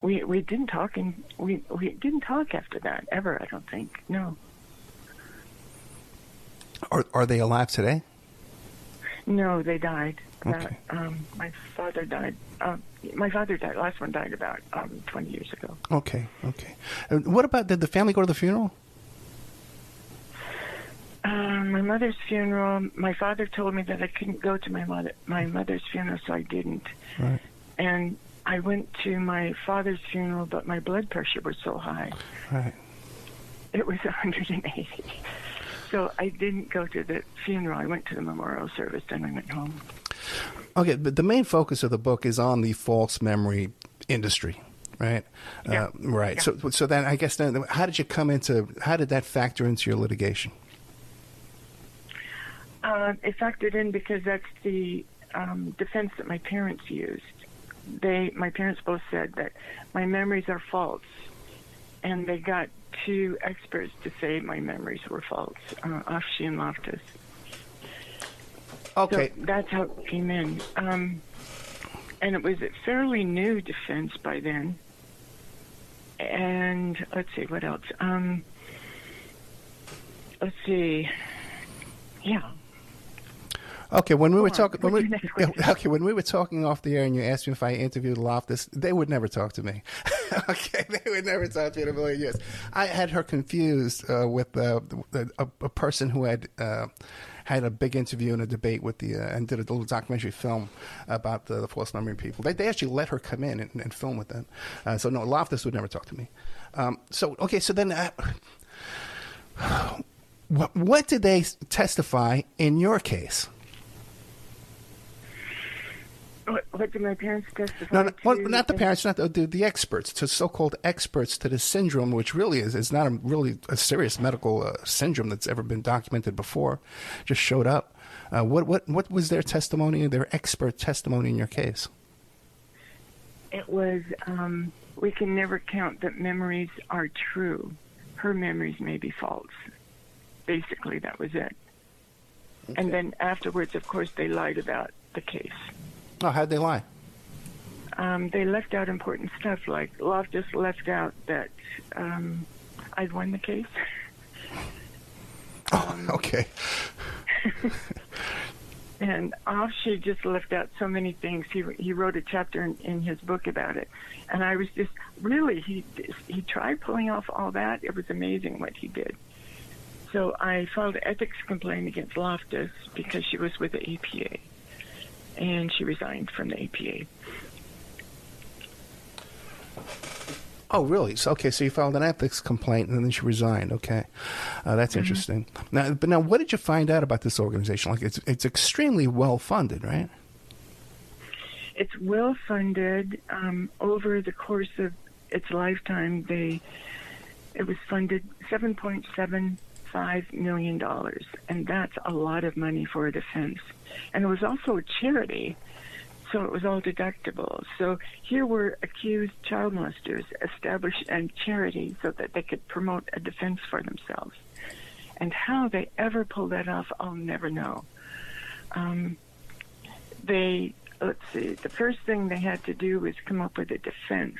We didn't talk, and we didn't talk after that ever. I don't think. No. Are they alive today? No, they died. Okay. My father died. My father died. Last one died about 20 years ago. Okay. What about, did the family go to the funeral? My mother's funeral. My father told me that I couldn't go to my mother's funeral, so I didn't. Right. And I went to my father's funeral, but my blood pressure was so high. Right. It was 180. So I didn't go to the funeral. I went to the memorial service, and I went home. Okay, but the main focus of the book is on the false memory industry, right? Yeah. Right. Yeah. So then I guess then how did that factor into your litigation? It factored in because that's the defense that my parents used. My parents both said that my memories are false, and they got two experts to say my memories were false, Offshee and Loftus. Okay. So that's how it came in. And it was a fairly new defense by then. And let's see, what else? Let's see. Yeah. Okay, when we were talking off the air, and you asked me if I interviewed Loftus, they would never talk to me. Okay, they would never talk to me in a million years. I had her confused with a person who had a big interview and a debate with and did a little documentary film about the false memory people. They actually let her come in and film with them. So no, Loftus would never talk to me. So then. What did they testify in your case? What did my parents testify No, to? well, not the parents, not the experts, to so-called experts to the syndrome, which really is not a serious medical syndrome that's ever been documented before, just showed up. What was their testimony, their expert testimony in your case? It was, we can never count that memories are true. Her memories may be false. Basically, that was it. Okay. And then afterwards, of course, they lied about the case. Oh, how'd they lie? They left out important stuff, like Loftus left out that I'd won the case. Okay. And Offshee just left out so many things. He wrote a chapter in his book about it. And I was just, really, he tried pulling off all that. It was amazing what he did. So I filed an ethics complaint against Loftus because she was with the APA. And she resigned from the APA. Oh, really? So you filed an ethics complaint and then she resigned. Okay, that's interesting. Now, what did you find out about this organization? Like, it's extremely well funded, right? It's well funded. Over the course of its lifetime, it was funded $7.75 million, and that's a lot of money for a defense. And it was also a charity, so it was all deductible. So here were accused child molesters established a charity so that they could promote a defense for themselves. And how they ever pulled that off, I'll never know. Let's see, the first thing they had to do was come up with a defense.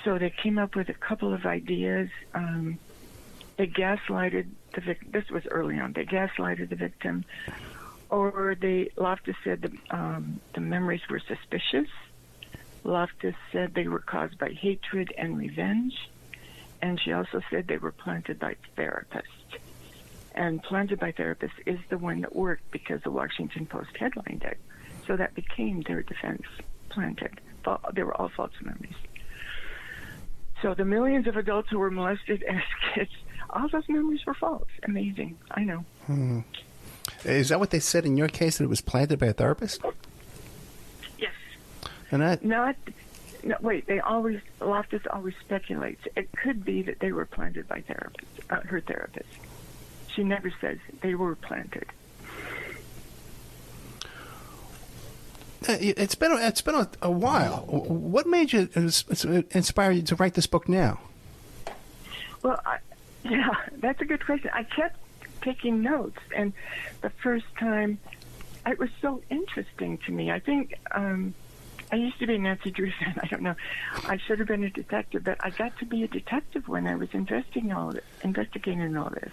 So they came up with a couple of ideas. They gaslighted the victim. This was early on. They gaslighted the victim. Or Loftus said the memories were suspicious. Loftus said they were caused by hatred and revenge. And she also said they were planted by therapists. And planted by therapists is the one that worked because the Washington Post headlined it. So that became their defense, planted. They were all false memories. So the millions of adults who were molested as kids, all those memories were false. Amazing. I know. Is that what they said in your case, that it was planted by a therapist? Yes. And that... No, wait, Loftus always speculates. It could be that they were planted by therapists, her therapist. She never says they were planted. It's been a while. What made you inspire you to write this book now? Well, yeah, that's a good question. I kept taking notes, and the first time, it was so interesting to me. I think I used to be Nancy Drew fan. I don't know. I should have been a detective, but I got to be a detective when I was investigating all this.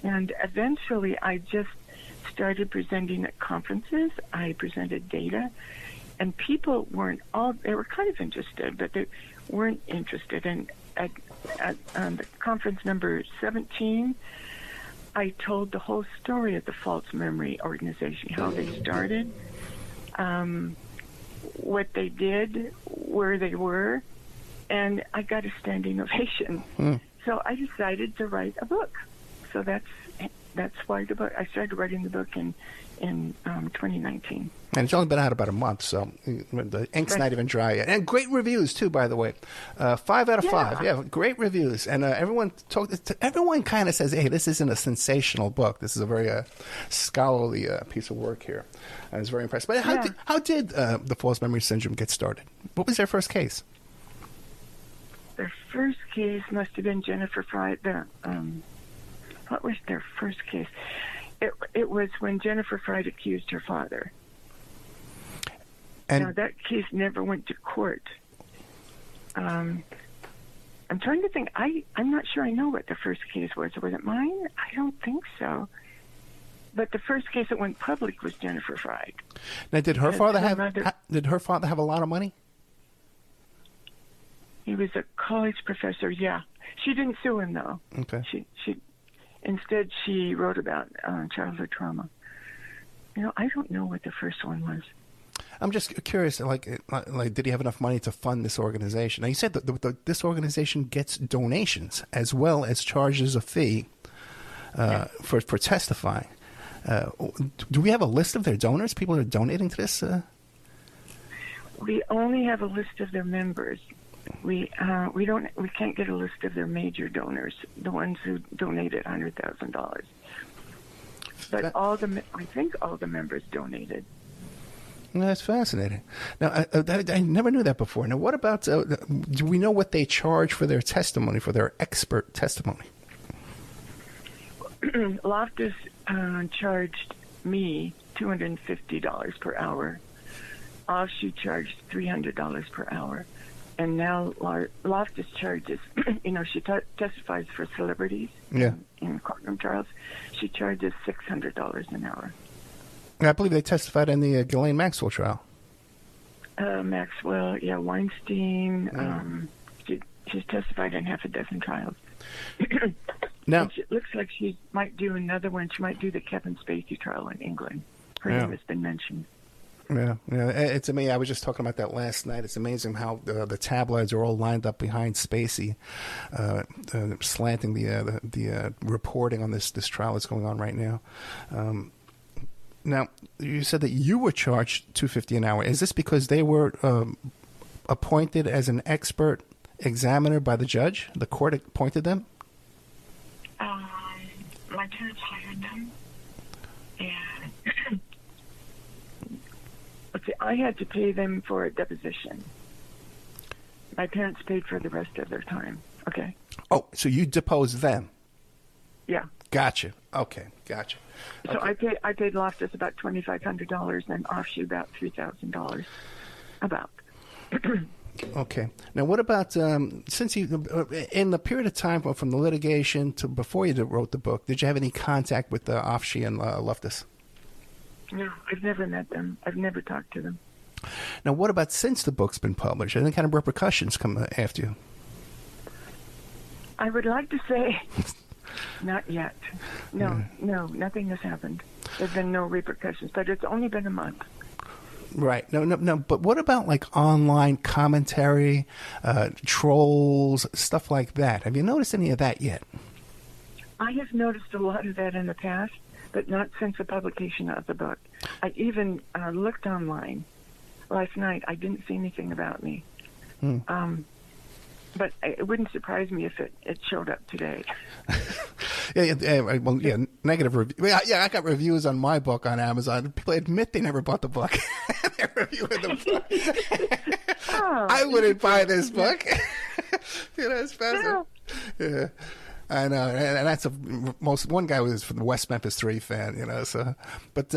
And eventually, I just started presenting at conferences. I presented data, and people they were kind of interested, but they weren't interested. And at the conference number 17, I told the whole story of the False Memory Organization, how they started, what they did, where they were, and I got a standing ovation. So I decided to write a book. So that's why the book. I started writing the book in 2019. And it's only been out about a month, so the ink's not even dry yet. And great reviews too, by the way. 5 out of 5. Yeah, great reviews. And everyone kind of says, "Hey, this isn't a sensational book. This is a very scholarly piece of work here." I was very impressed. But how did the false memory syndrome get started? What was their first case? Their first case must have been Jennifer Fry. What was their first case? It was when Jennifer Fry accused her father. And now, that case never went to court. I'm trying to think. I'm not sure I know what the first case was. Was it mine? I don't think so. But the first case that went public was Jennifer Fry. Now, did her father have a lot of money? He was a college professor. Yeah, she didn't sue him though. Okay. Instead, she wrote about childhood trauma. I don't know what the first one was. I'm just curious, like, did he have enough money to fund this organization? Now, you said that this organization gets donations as well as charges a fee for testifying. Do we have a list of their donors? People who are donating to this? We only have a list of their members. We can't get a list of their major donors, the ones who donated $100,000. But I think all the members donated. That's fascinating. Now, I never knew that before. Now, what about? Do we know what they charge for their testimony, for their expert testimony? Loftus charged me $250 per hour. Offshoot charged $300 per hour. And now Loftus charges, she testifies for celebrities in courtroom trials. She charges $600 an hour. I believe they testified in the Ghislaine Maxwell trial. Maxwell, Weinstein. She's testified in half a dozen trials. Now, it looks like she might do another one. She might do the Kevin Spacey trial in England. Her name has been mentioned. Yeah, it's amazing. I was just talking about that last night. It's amazing how the tabloids are all lined up behind Spacey, slanting the reporting on this trial that's going on right now. Now, you said that you were charged $250 an hour. Is this because they were appointed as an expert examiner by the judge? The court appointed them? My parents hired them, and I had to pay them for a deposition. My parents paid for the rest of their time. Okay. Oh, so you deposed them? Yeah. Gotcha. Okay, gotcha. So okay. I paid Loftus about $2,500 and Offshoot about $3,000. About. Okay. Now, what about since you in the period of time from the litigation to before you wrote the book? Did you have any contact with Offshoot and Loftus? No, I've never met them. I've never talked to them. Now, what about since the book's been published? Any kind of repercussions come after you? I would like to say not yet. No, nothing has happened. There's been no repercussions, but it's only been a month. Right. No. But what about like online commentary, trolls, stuff like that? Have you noticed any of that yet? I have noticed a lot of that in the past, but not since the publication of the book. I even looked online last night. I didn't see anything about me. But it wouldn't surprise me if it showed up today. Negative review. Yeah, I got reviews on my book on Amazon. People admit they never bought the book. They're reviewing the book. I wouldn't buy this book. It's fascinating. Yeah. I know, and that's one guy was from the West Memphis 3 fan, So, but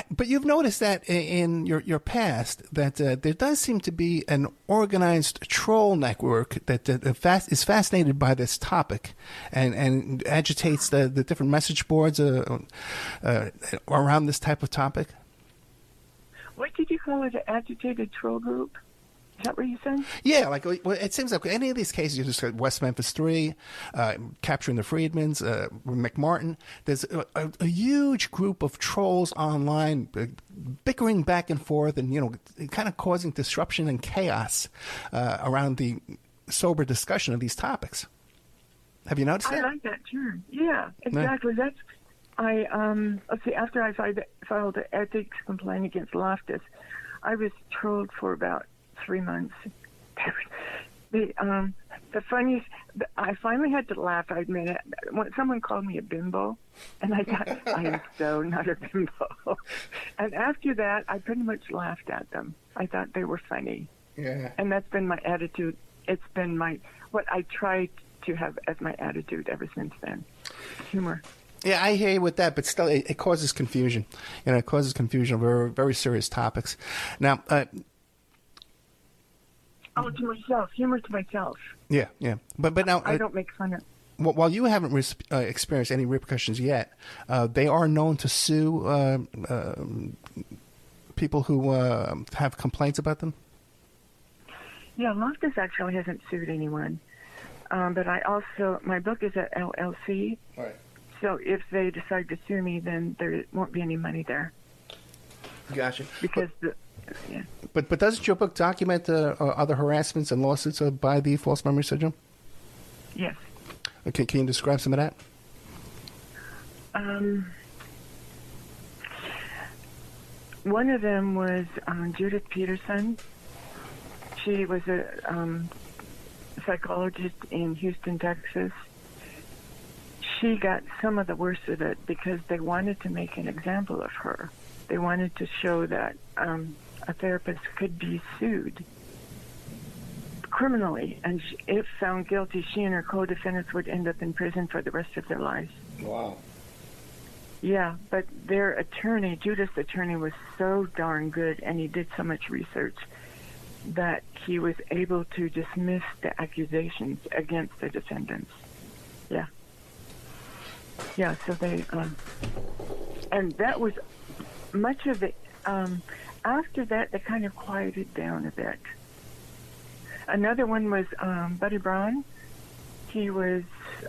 But you've noticed that in your past that there does seem to be an organized troll network that is fascinated by this topic and agitates the different message boards around this type of topic. What did you call it? An agitated troll group? Is that what you said? Yeah, like it seems like any of these cases, you just got West Memphis 3, capturing the Freedmans, McMartin. There's a huge group of trolls online, bickering back and forth, and kind of causing disruption and chaos around the sober discussion of these topics. Have you noticed that? I like that term. Yeah, exactly. Yeah. Let's see. After I filed the ethics complaint against Loftus, I was trolled for about 3 months. The funniest, I finally had to laugh. I admit it. When someone called me a bimbo, and I thought, I am so not a bimbo. And after that, I pretty much laughed at them. I thought they were funny. Yeah. And that's been my attitude. It's been what I tried to have as my attitude ever since then. Humor. Yeah, I hear you with that, but still, it causes confusion. It causes confusion over very serious topics. Now, to myself, humor to myself. Yeah. But now I don't make fun of. While you haven't experienced any repercussions yet, they are known to sue people who have complaints about them. Yeah, Loftus actually hasn't sued anyone, but my book is at LLC. Right. So if they decide to sue me, then there won't be any money there. Gotcha. Because yeah. But doesn't your book document other harassments and lawsuits by the false memory syndrome? Yes. Okay, can you describe some of that? One of them was Judith Peterson. She was a psychologist in Houston, Texas. She got some of the worst of it because they wanted to make an example of her. They wanted to show that a therapist could be sued criminally, and if found guilty, she and her co-defendants would end up in prison for the rest of their lives. Wow. Yeah, but their attorney, Judith's attorney, was so darn good, and he did so much research that he was able to dismiss the accusations against the defendants. Yeah. Yeah, so they, and that was much of it. After that, they kind of quieted down a bit. Another one was Buddy Braun. He was,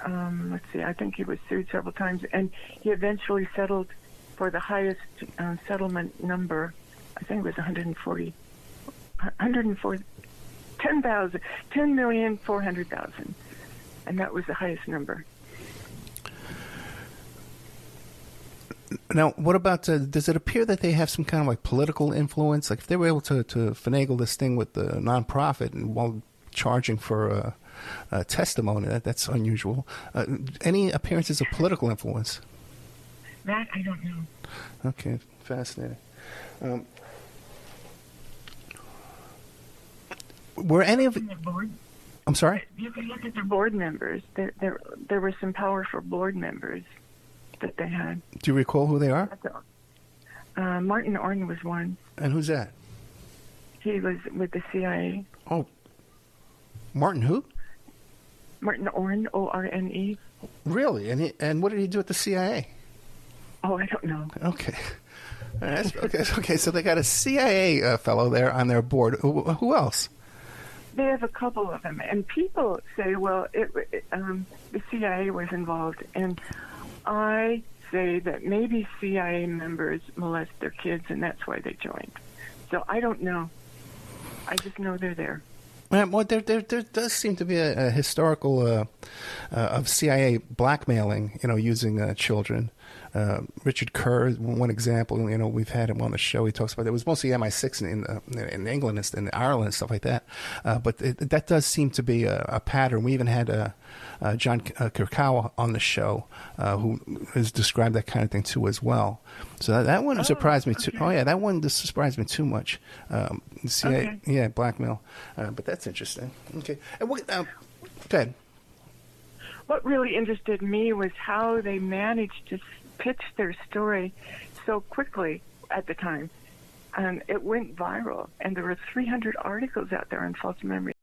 I think he was sued several times, and he eventually settled for the highest settlement number. I think it was 10,400,000, and that was the highest number. Now, what about, does it appear that they have some kind of like political influence? Like if they were able to finagle this thing with the nonprofit and while charging for testimony, that's unusual. Any appearances of political influence? That I don't know. Okay, fascinating. Were any of... I'm sorry? You can look at the board members. There were some powerful board members that they had. Do you recall who they are? Martin Orne was one. And who's that? He was with the CIA. Oh. Martin who? Martin Orne, O-R-N-E. Really? And what did he do at the CIA? Oh, I don't know. Okay. Okay, so they got a CIA fellow there on their board. Who else? They have a couple of them. And people say, well, the CIA was involved. And I say that maybe CIA members molest their kids, and that's why they joined. So I don't know. I just know they're there. Well, there does seem to be a historical of CIA blackmailing, using children. Richard Kerr, one example. We've had him on the show. He talks about it was mostly MI6 in England and Ireland and stuff like that. But that does seem to be a pattern. We even had John Kirkawa on the show, who has described that kind of thing too as well. So that one surprised me too. Oh yeah, that one just surprised me too much. CIA, yeah, blackmail. But that's interesting. Okay, go ahead. What really interested me was how they managed to pitch their story so quickly. at the time. It went viral, and there were 300 articles out there on false memory